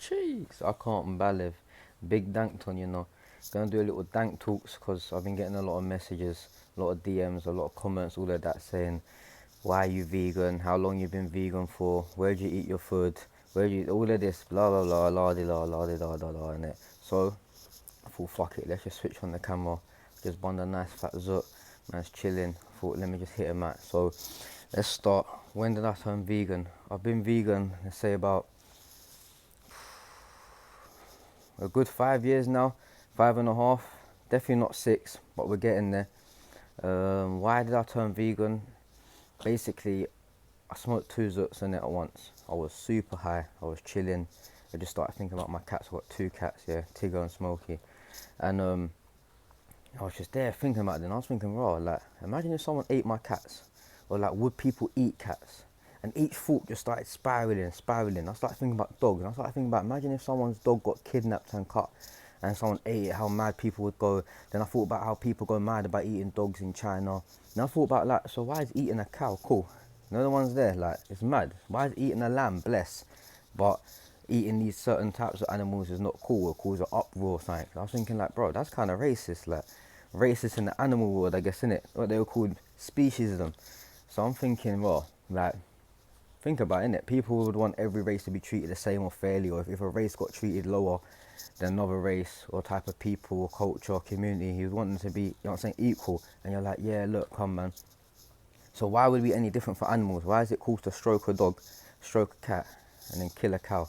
Jeez, I can't believe. Big Dankton, you know. Gonna do a little dank talks because I've been getting a lot of messages, a lot of DMs, a lot of comments, all of that saying, why are you vegan? How long you been vegan for? Where do you eat your food? Where do you all of this? Blah blah blah, la di la, la di la, la la, innit? So I thought, fuck it, let's just switch on the camera. Just bond a nice fat zut. Man's chilling. I thought, let me just hit him out. So let's start. When did I turn vegan? I've been vegan, let's say about a good 5 years now, 5.5, definitely not 6, but we're getting there. Why did I turn vegan? Basically, I smoked 2 zuts in it at once. I was super high, I was chilling. I just started thinking about my cats. I've got 2 cats, yeah, Tigger and Smokey. And I was just there thinking about it, and I was thinking, raw, like, imagine if someone ate my cats, or like, would people eat cats? And each thought just started spiraling. I started thinking about dogs, and I started thinking about, imagine if someone's dog got kidnapped and cut, and someone ate it, how mad people would go. Then I thought about how people go mad about eating dogs in China. And I thought about, like, so why is eating a cow cool? You know the ones there, like, it's mad. Why is eating a lamb bless? But eating these certain types of animals is not cool, it causes an uproar or something. I was thinking, like, bro, that's kind of racist, like, racist in the animal world, I guess, innit? What they were called speciesism. So I'm thinking, well, like, think about it, innit? People would want every race to be treated the same or fairly, or if a race got treated lower than another race or type of people or culture or community, he would want them to be, you know what I'm saying, equal. And you're like, yeah, look, come man. So why would it be any different for animals? Why is it cool to stroke a dog, stroke a cat, and then kill a cow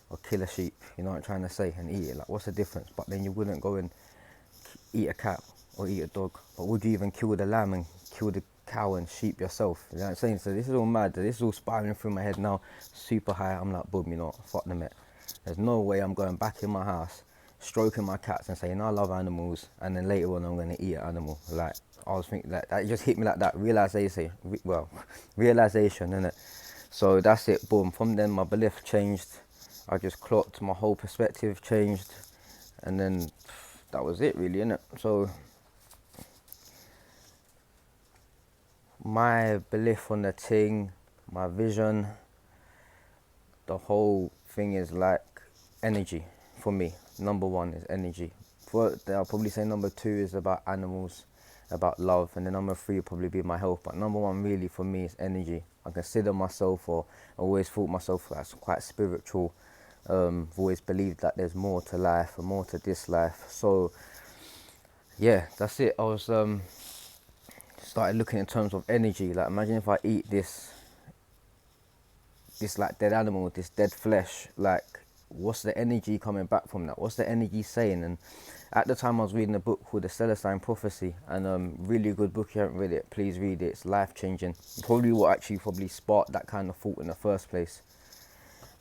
or kill a sheep? You know what I'm trying to say? And eat it. Like, what's the difference? But then you wouldn't go and eat a cat or eat a dog. But would you even kill the lamb and kill the cow and sheep yourself? You know what I'm saying? So this is all mad. This is all spiraling through my head now. Super high. I'm like, boom, you know, fuck them it. There's no way I'm going back in my house, stroking my cats and saying I love animals, and then later on I'm going to eat an animal. Like, I was thinking that it just hit me like that realization. Realization, innit? So that's it. Boom. From then my belief changed. I just clocked. My whole perspective changed, and then that was it, really, innit? So my belief on the thing, my vision, the whole thing is like energy for me. Number 1 is energy. I'll probably say number 2 is about animals, about love, and then number 3 will probably be my health. But number 1 really for me is energy. I consider myself, or always thought myself as quite spiritual. I've always believed that there's more to life and more to this life. So yeah, that's it. I was started looking in terms of energy. Like, imagine if I eat this like dead animal, this dead flesh, like, what's the energy coming back from that? What's the energy saying? And at the time I was reading a book called The Celestine Prophecy, and really good book. If you haven't read it, please read it. It's life changing. Probably what actually probably sparked that kind of thought in the first place.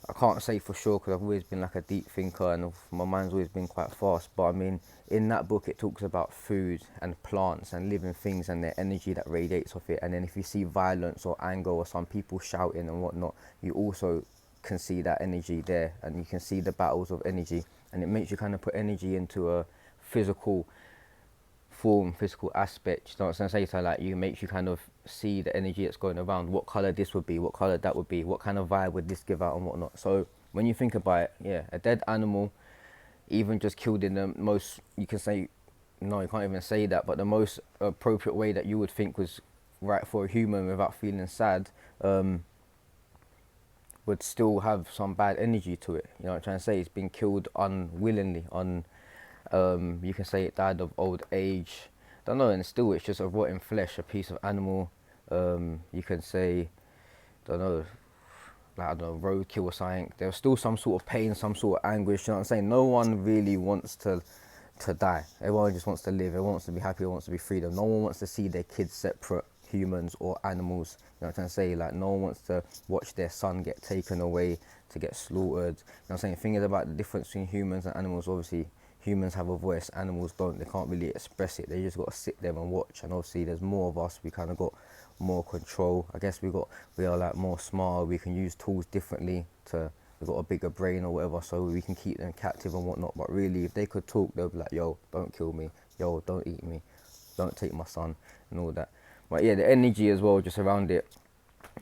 I can't say for sure because I've always been like a deep thinker and my mind's always been quite fast. But I mean, in that book it talks about food and plants and living things and their energy that radiates off it. And then if you see violence or anger or some people shouting and whatnot, you also can see that energy there, and you can see the battles of energy, and it makes you kind of put energy into a physical form, physical aspect. You know what I'm saying? So like, you makes you kind of see the energy that's going around, what color this would be, what color that would be, what kind of vibe would this give out and whatnot. So when you think about it, yeah, a dead animal, even just killed in the most, you can say, no, you can't even say that, but the most appropriate way that you would think was right for a human without feeling sad, would still have some bad energy to it. You know what I'm trying to say? It's been killed unwillingly, you can say it died of old age. Don't know, and still it's just a rotten flesh, a piece of animal. You can say, don't know, like, I don't know, roadkill or something. There's still some sort of pain, some sort of anguish. You know what I'm saying? No one really wants to die. Everyone just wants to live. Everyone wants to be happy. Everyone wants to be freedom. No one wants to see their kids separate, humans or animals. You know what I'm trying to say? Like, no one wants to watch their son get taken away, to get slaughtered. You know what I'm saying? The thing is about the difference between humans and animals, obviously humans have a voice, animals don't. They can't really express it. They just got to sit there and watch. And obviously there's more of us. We kind of got more control. I guess we are like more smart. We can use tools differently. We've got a bigger brain or whatever, so we can keep them captive and whatnot. But really, if they could talk, they'll be like, yo, don't kill me. Yo, don't eat me. Don't take my son and all that. But yeah, the energy as well, just around it.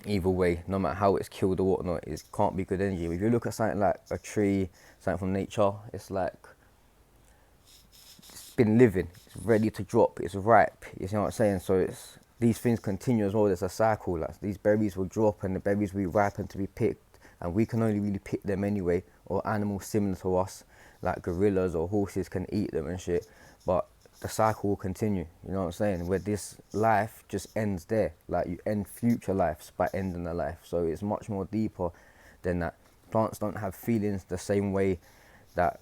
either way, no matter how it's killed or whatnot, it can't be good energy. If you look at something like a tree, something from nature, it's like it's been living, it's ready to drop, it's ripe. You see what I'm saying? So it's these things continue as well. There's a cycle. Like these berries will drop and the berries will be ripen to be picked, and we can only really pick them anyway. Or animals similar to us, like gorillas or horses, can eat them and shit. But the cycle will continue. You know what I'm saying? Where this life just ends there. Like you end future lives by ending the life. So it's much more deeper than that. Plants don't have feelings the same way that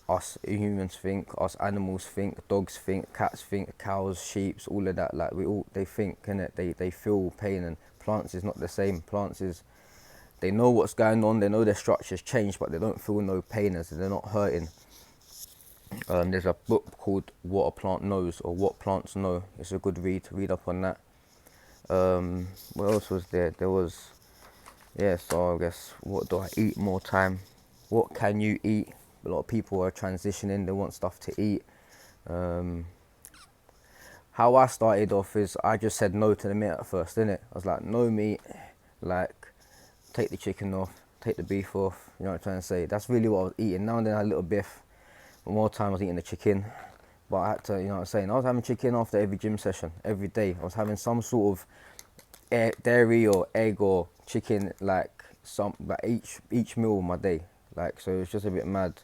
us humans think, us animals think, dogs think, cats think, cows, sheep, all of that. Like they think, innit? They feel pain, and plants is not the same. Plants is, they know what's going on, they know their structure's changed, but they don't feel no pain, as they're not hurting. There's a book called What a Plant Knows, or What Plants Know. It's a good read. Read up on that. What else was there? There was, yeah, so I guess, what do I eat more time? What can you eat? A lot of people are transitioning, they want stuff to eat. How I started off is I just said no to the meat at first, innit? I was like, no meat, like, take the chicken off, take the beef off, you know what I'm trying to say? That's really what I was eating. Now and then I had a little biff, but more time I was eating the chicken. But I had to, you know what I'm saying? I was having chicken after every gym session, every day. I was having some sort of dairy or egg or chicken, like each meal of my day. Like, so it was just a bit mad.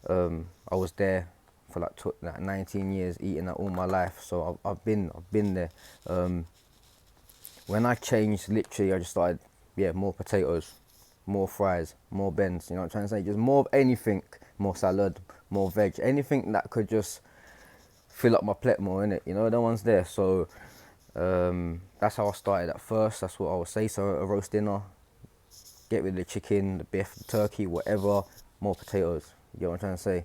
I was there for like 19 years, eating that all my life. So I've been there. When I changed, literally, I just started, more potatoes, more fries, more bends. You know what I'm trying to say? Just more of anything, more salad, more veg, anything that could just fill up my plate more, innit? You know, the ones there. So that's how I started at first. That's what I would say. So a roast dinner, get rid of the chicken, the beef, the turkey, whatever, more potatoes. You know what I'm trying to say?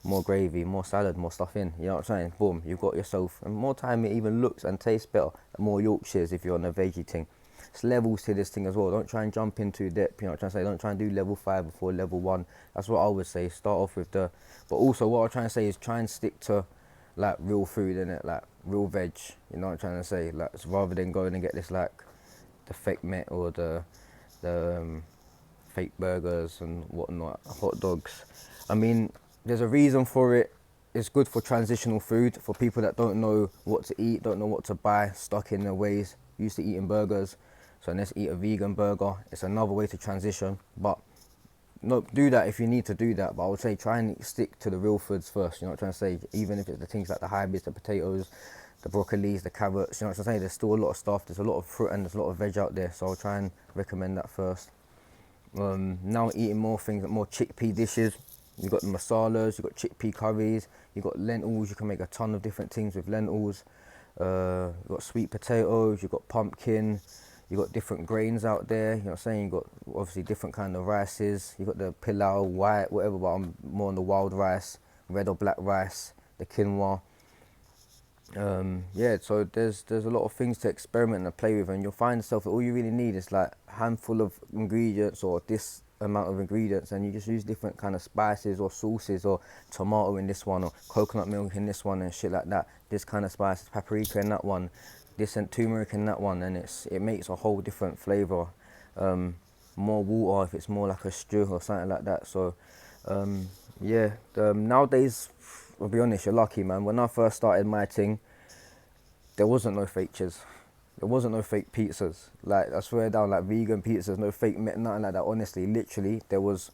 More gravy, more salad, more stuff in. You know what I'm saying? Boom, you've got yourself. And more time, it even looks and tastes better. More Yorkshires if you're on a veggie thing. It's levels to this thing as well. Don't try and jump into depth. You know what I'm trying to say? Don't try and do level 5 before level 1. That's what I would say. Start off with the. But also, what I'm trying to say is try and stick to like real food, innit? Like real veg. You know what I'm trying to say? Like, rather than going and get this like the fake meat or the fake burgers and whatnot, hot dogs. I mean, there's a reason for it. It's good for transitional food, for people that don't know what to eat, don't know what to buy, stuck in their ways, used to eating burgers. So let's eat a vegan burger. It's another way to transition. But no, do that if you need to do that. But I would say try and stick to the real foods first. You know what I'm trying to say? Even if it's the things like the hybrids, the potatoes, the broccolis, the carrots. You know what I'm saying? There's still a lot of stuff. There's a lot of fruit and there's a lot of veg out there. So I'll try and recommend that first. Now eating more things, more chickpea dishes. You've got the masalas, you've got chickpea curries, you've got lentils. You can make a ton of different things with lentils. You've got sweet potatoes, you've got pumpkin, you've got different grains out there. You know what I'm saying? You've got obviously different kind of rices. You've got the pilau, white, whatever, but I'm more on the wild rice, red or black rice, the quinoa. So there's a lot of things to experiment and play with, and you'll find yourself that all you really need is like a handful of ingredients or this amount of ingredients, and you just use different kind of spices or sauces, or tomato in this one, or coconut milk in this one, and shit like that. This kind of spices, paprika in that one, this and turmeric in that one, and it makes a whole different flavor. More water if it's more like a stew or something like that. So nowadays, I'll be honest, you're lucky, man. When I first started my thing, there wasn't no fake cheese. There wasn't no fake pizzas. Like, I swear down, like vegan pizzas, no fake meat, nothing like that. Honestly, literally, there was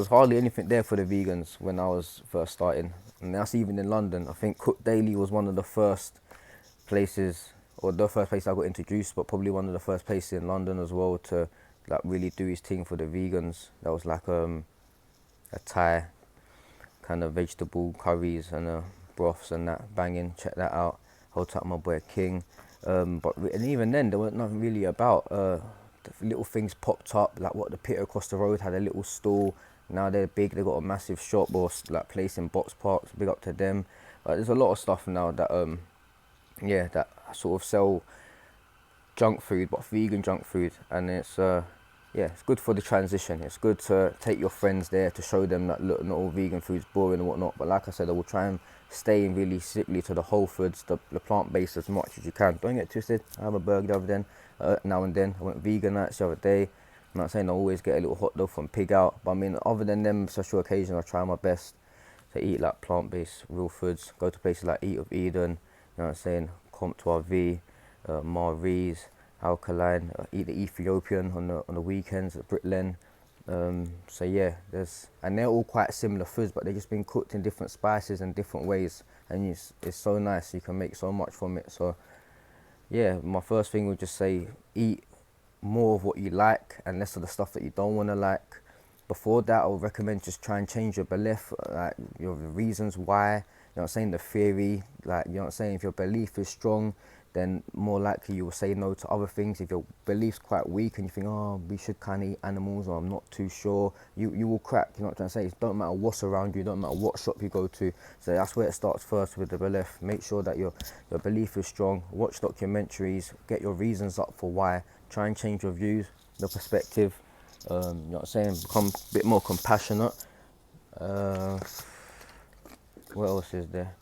hardly anything there for the vegans when I was first starting. And that's even in London. I think Cook Daily was one of the first places, or the first place I got introduced, but probably one of the first places in London as well to like really do his thing for the vegans. That was like a Thai kind of vegetable curries and broths and that, banging. Check that out. Hold up my boy King. And even then there wasn't nothing really about. The little things popped up, like what the pit across the road had a little stall. Now they're big, they got a massive shop or like place in Box Parks. Big up to them. There's a lot of stuff now that that sort of sell junk food, but vegan junk food, and it's good for the transition. It's good to take your friends there to show them that look, not all vegan food's boring and whatnot. But like I said, I will try and stay really strictly to the whole foods, the plant based as much as you can. Don't get twisted. I have a burger the other day. now and then. I went vegan nights the other day. I'm not saying I always get a little hot dog from Pig Out, but I mean, other than them special occasions, I try my best to eat like plant-based real foods. Go to places like Eat of Eden, you know what I'm saying, Comptoir V, Marie's, Alkaline, eat the Ethiopian on the weekends at Britlen. So yeah, and they're all quite similar foods, but they're just been cooked in different spices and different ways, and it's so nice. You can make so much from it. So yeah, my first thing would just say eat more of what you like and less of the stuff that you don't want to like. Before that, I would recommend just try and change your belief, like your reasons why, you know what I'm saying, the theory, like, you know what I'm saying, if your belief is strong, then more likely you will say no to other things. If your belief's quite weak and you think, oh, we should kind of eat animals, or I'm not too sure, you will crack, you know what I'm trying to say. It don't matter what's around you, don't matter what shop you go to. So that's where it starts first, with the belief. Make sure that your belief is strong, watch documentaries, get your reasons up for why, try and change your views, the perspective. You know what I'm saying, become a bit more compassionate. What else is there?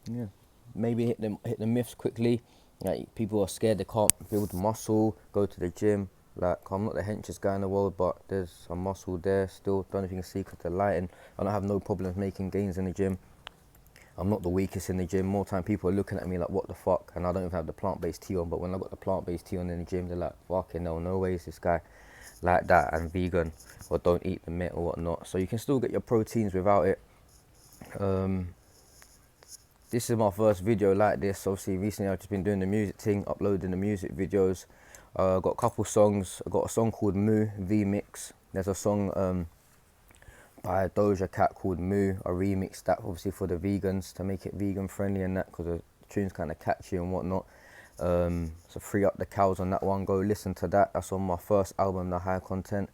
Yeah, maybe hit the myths quickly. Like, people are scared they can't build muscle, go to the gym. Like, I'm not the henchest guy in the world, but there's some muscle there still. Don't know if you can see because the lighting. I don't have no problems making gains in the gym. I'm not the weakest in the gym. More time people are looking at me like, what the fuck? And I don't even have the plant-based tea on. But when I got the plant-based tea on in the gym, they're like, fucking no way is this guy like that and vegan, or don't eat the meat or whatnot. So you can still get your proteins without it. This is my first video like this. Obviously, recently I've just been doing the music thing, uploading the music videos. Got a couple songs. I got a song called Mooo, VeMix. There's a song by Doja Cat called Mooo. I remixed that obviously for the vegans to make it vegan friendly and that, because the tune's kind of catchy and whatnot. So free up the cows on that one. Go listen to that. That's on my first album, The High Content.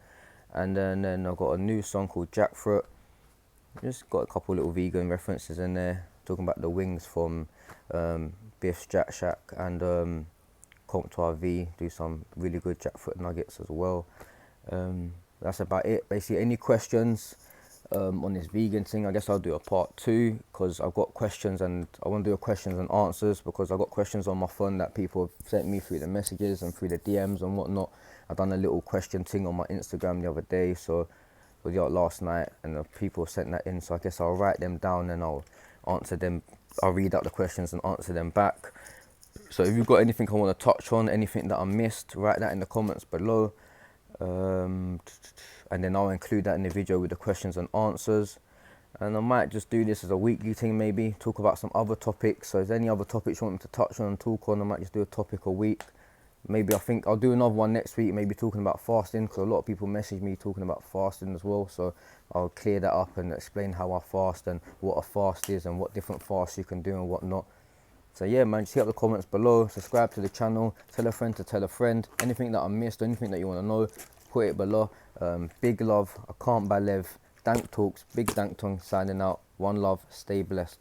And then I've got a new song called Jackfruit. Just got a couple little vegan references in there, talking about the wings from Biff's Jack Shack and Comptoir V. Do some really good jackfruit nuggets as well. That's about it. Basically, any questions on this vegan thing, I guess I'll do a part 2, because I've got questions and I want to do a questions and answers, because I've got questions on my phone that people have sent me through the messages and through the DMs and whatnot. I've done a little question thing on my Instagram the other day, so last night, and the people sent that in, so I guess I'll write them down and I'll answer them. I'll read out the questions and answer them back. So if you've got anything I want to touch on, anything that I missed, write that in the comments below. And then I'll include that in the video with the questions and answers. And I might just do this as a weekly thing, maybe talk about some other topics. So if there's any other topics you want me to touch on and talk on, I might just do a topic a week. Maybe I think I'll do another one next week, maybe talking about fasting, because a lot of people message me talking about fasting as well. So I'll clear that up and explain how I fast and what a fast is and what different fasts you can do and whatnot. So yeah, man, just hit up the comments below, subscribe to the channel, tell a friend to tell a friend. Anything that I missed, anything that you want to know, put it below. Big love, I can't believe. DANKTalks, Big Dankton signing out. One love, stay blessed.